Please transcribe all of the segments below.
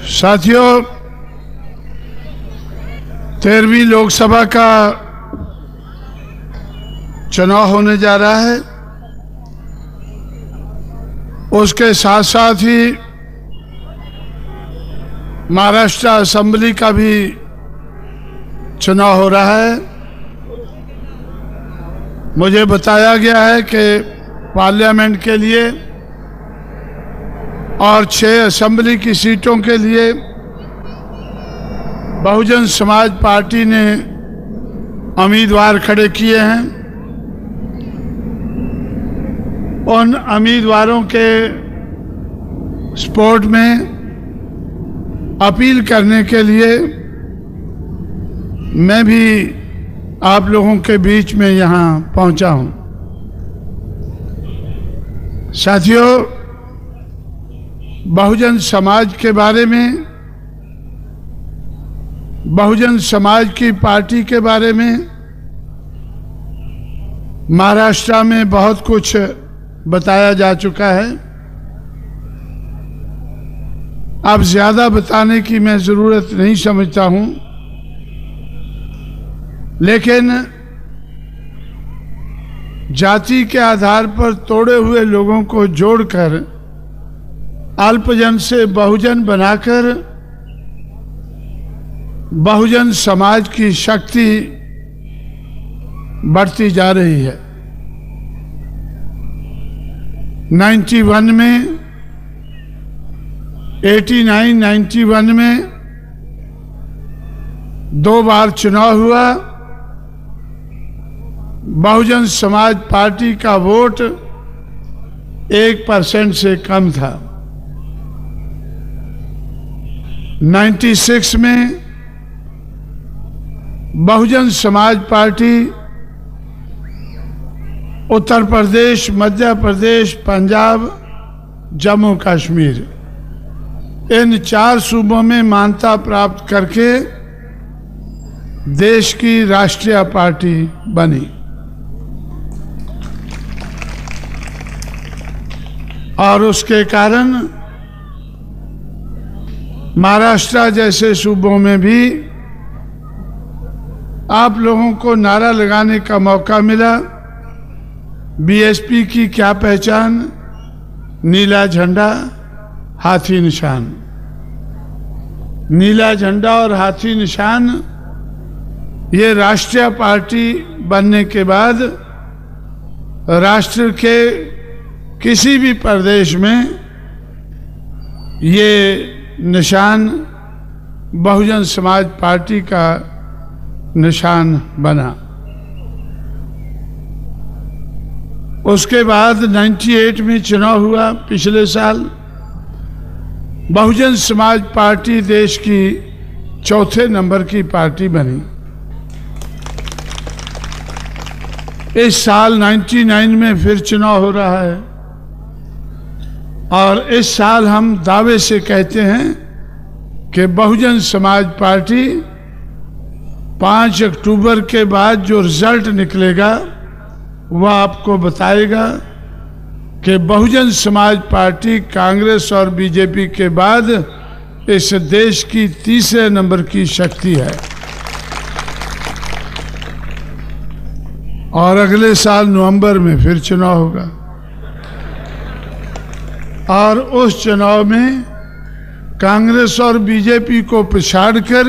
साथियों, 13वीं लोकसभा का चुनाव होने जा रहा है। उसके साथ साथ ही महाराष्ट्र असेंबली का भी चुनाव हो रहा है। मुझे बताया गया है कि पार्लियामेंट के लिए और 6 असेंबली की सीटों के लिए बहुजन समाज पार्टी ने उम्मीदवार खड़े किए हैं। उन उम्मीदवारों के सपोर्ट में अपील करने के लिए मैं भी आप लोगों के बीच में यहाँ पहुँचा हूँ। साथियों, बहुजन समाज के बारे में, बहुजन समाज की पार्टी के बारे में महाराष्ट्र में बहुत कुछ बताया जा चुका है। अब ज्यादा बताने की मैं जरूरत नहीं समझता हूं, लेकिन जाति के आधार पर तोड़े हुए लोगों को जोड़कर अल्पजन से बहुजन बनाकर बहुजन समाज की शक्ति बढ़ती जा रही है। 91 में 91 में 2 बार चुनाव हुआ। बहुजन समाज पार्टी का वोट 1% से कम था। 96 में बहुजन समाज पार्टी उत्तर प्रदेश, मध्य प्रदेश, पंजाब, जम्मू कश्मीर इन 4 सूबों में मान्यता प्राप्त करके देश की राष्ट्रीय पार्टी बनी। और उसके कारण महाराष्ट्र जैसे सूबों में भी आप लोगों को नारा लगाने का मौका मिला। बीएसपी की क्या पहचान? नीला झंडा, हाथी निशान। नीला झंडा और हाथी निशान ये राष्ट्रीय पार्टी बनने के बाद राष्ट्र के किसी भी प्रदेश में ये निशान बहुजन समाज पार्टी का निशान बना। उसके बाद 98 में चुनाव हुआ पिछले साल। बहुजन समाज पार्टी देश की 4थे नंबर की पार्टी बनी। इस साल 99 में फिर चुनाव हो रहा है और इस साल हम दावे से कहते हैं कि बहुजन समाज पार्टी 5 अक्टूबर के बाद जो रिजल्ट निकलेगा वह आपको बताएगा कि बहुजन समाज पार्टी कांग्रेस और बीजेपी के बाद इस देश की 3रे नंबर की शक्ति है। और अगले साल नवंबर में फिर चुनाव होगा और उस चुनाव में कांग्रेस और बीजेपी को पछाड़कर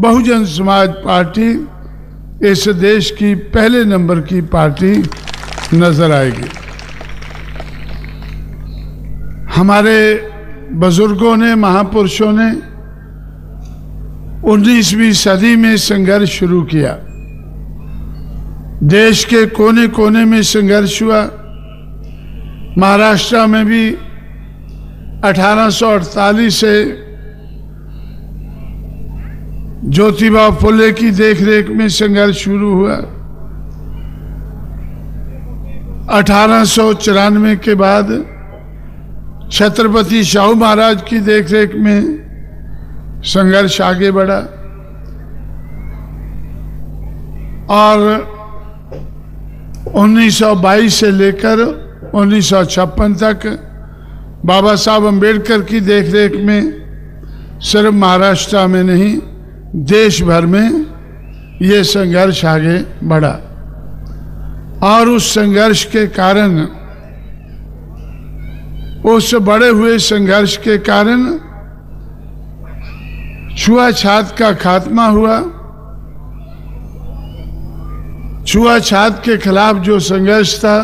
बहुजन समाज पार्टी इस देश की पहले नंबर की पार्टी नजर आएगी। हमारे बुजुर्गों ने, महापुरुषों ने 19वीं सदी में संघर्ष शुरू किया। देश के कोने कोने में संघर्ष हुआ। महाराष्ट्र में भी 1848 से ज्योतिबा फुले की देखरेख में संघर्ष शुरू हुआ। 1894 के बाद छत्रपति शाहू महाराज की देखरेख में संघर्ष आगे बढ़ा और 1922 से लेकर 1956 तक बाबा साहब अम्बेडकर की देखरेख में सिर्फ महाराष्ट्र में नहीं, देश भर में ये संघर्ष आगे बढ़ा। और उस संघर्ष के कारण, उस बढ़े हुए संघर्ष के कारण छुआछूत का खात्मा हुआ। छुआछूत के खिलाफ जो संघर्ष था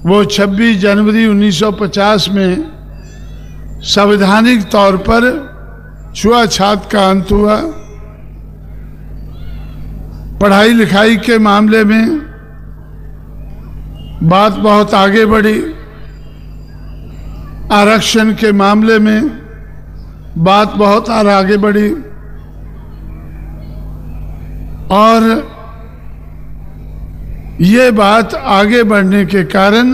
वो 26 जनवरी 1950 में संवैधानिक तौर पर छुआछूत का अंत हुआ। पढ़ाई लिखाई के मामले में बात बहुत आगे बढ़ी। आरक्षण के मामले में बात बहुत आगे बढ़ी। और ये बात आगे बढ़ने के कारण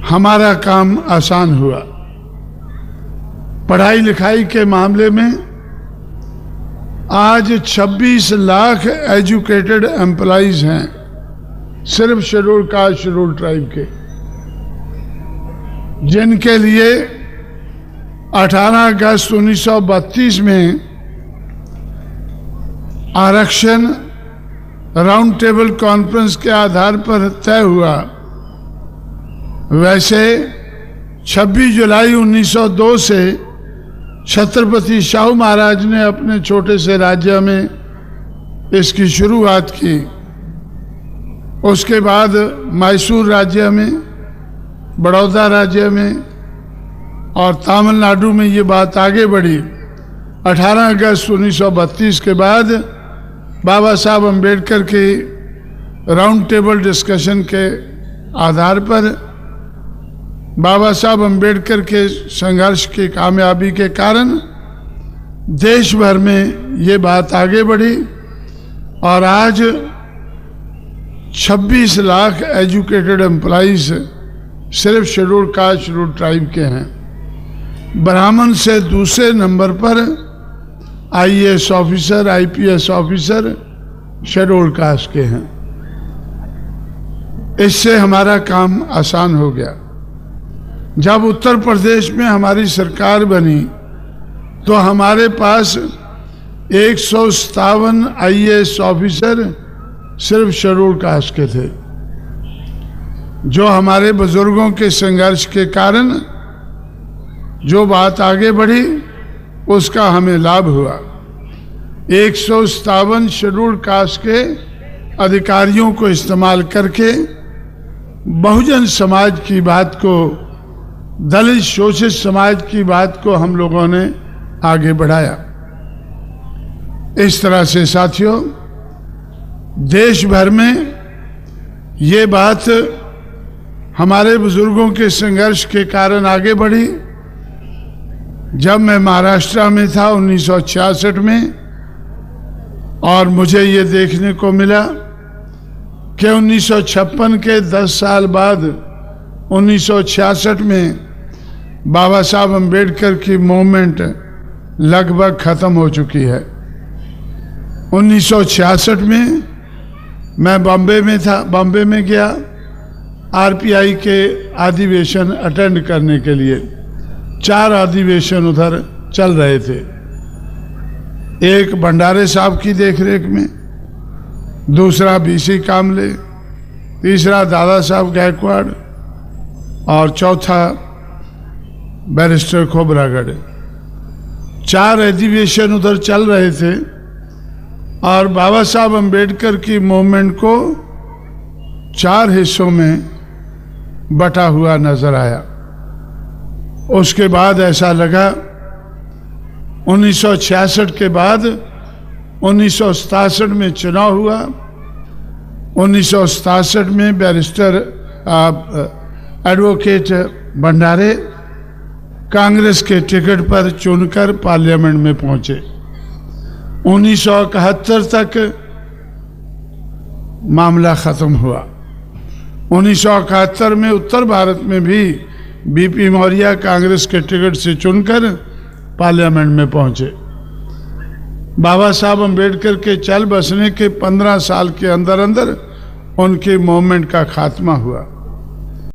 हमारा काम आसान हुआ। पढ़ाई लिखाई के मामले में आज 26 लाख एजुकेटेड एम्प्लॉइज हैं, सिर्फ शेड्यूल कास्ट शेड्यूल ट्राइब के, जिनके लिए 18 अगस्त 1932 में आरक्षण राउंड टेबल कॉन्फ्रेंस के आधार पर तय हुआ। वैसे 26 जुलाई 1902 से छत्रपति शाहू महाराज ने अपने छोटे से राज्य में इसकी शुरुआत की। उसके बाद मैसूर राज्य में, बड़ौदा राज्य में और तमिलनाडु में ये बात आगे बढ़ी। 18 अगस्त 1932 के बाद बाबा साहब अम्बेडकर के राउंड टेबल डिस्कशन के आधार पर, बाबा साहब अम्बेडकर के संघर्ष की कामयाबी के कारण देश भर में ये बात आगे बढ़ी और आज 26 लाख एजुकेटेड एम्प्लॉइज सिर्फ शेड्यूल कास्ट शेड्यूल ट्राइब के हैं। ब्राह्मण से दूसरे नंबर पर IAS officer, IPS officer schedule caste के हैं। इससे हमारा काम आसान हो गया। जब उत्तर प्रदेश में हमारी सरकार बनी तो हमारे पास 157 आईएएस ऑफिसर सिर्फ शेड्यूल कास्ट के थे। जो हमारे बुजुर्गों के संघर्ष के कारण जो बात आगे बढ़ी उसका हमें लाभ हुआ। 157 शेड्यूल कास्ट के अधिकारियों को इस्तेमाल करके बहुजन समाज की बात को, दलित शोषित समाज की बात को हम लोगों ने आगे बढ़ाया। इस तरह से साथियों, देश भर में ये बात हमारे बुजुर्गों के संघर्ष के कारण आगे बढ़ी। जब मैं महाराष्ट्र में था 1966 में, और मुझे ये देखने को मिला कि 1956 के 10 साल बाद 1966 में बाबा साहब अम्बेडकर की मूवमेंट लगभग खत्म हो चुकी है। 1966 में मैं बॉम्बे में था, बॉम्बे में गया आरपीआई के अधिवेशन अटेंड करने के लिए। 4 अधिवेशन उधर चल रहे थे। एक भंडारे साहब की देखरेख में, दूसरा बीसी कामले, तीसरा दादा साहब गायकवाड़ और चौथा बैरिस्टर खोबरागढ़। 4 अधिवेशन उधर चल रहे थे और बाबा साहब अम्बेडकर की मूवमेंट को 4 हिस्सों में बटा हुआ नजर आया। उसके बाद ऐसा लगा 1966 के बाद 1967 में चुनाव हुआ। 1967 में बैरिस्टर एडवोकेट भंडारे कांग्रेस के टिकट पर चुनकर पार्लियामेंट में पहुंचे। 1971 तक मामला खत्म हुआ। 1971 में उत्तर भारत में भी बीपी मौर्य कांग्रेस के टिकट से चुनकर पार्लियामेंट में पहुंचे। बाबा साहब अम्बेडकर के चल बसने के 15 साल के अंदर अंदर उनके मूवमेंट का खात्मा हुआ।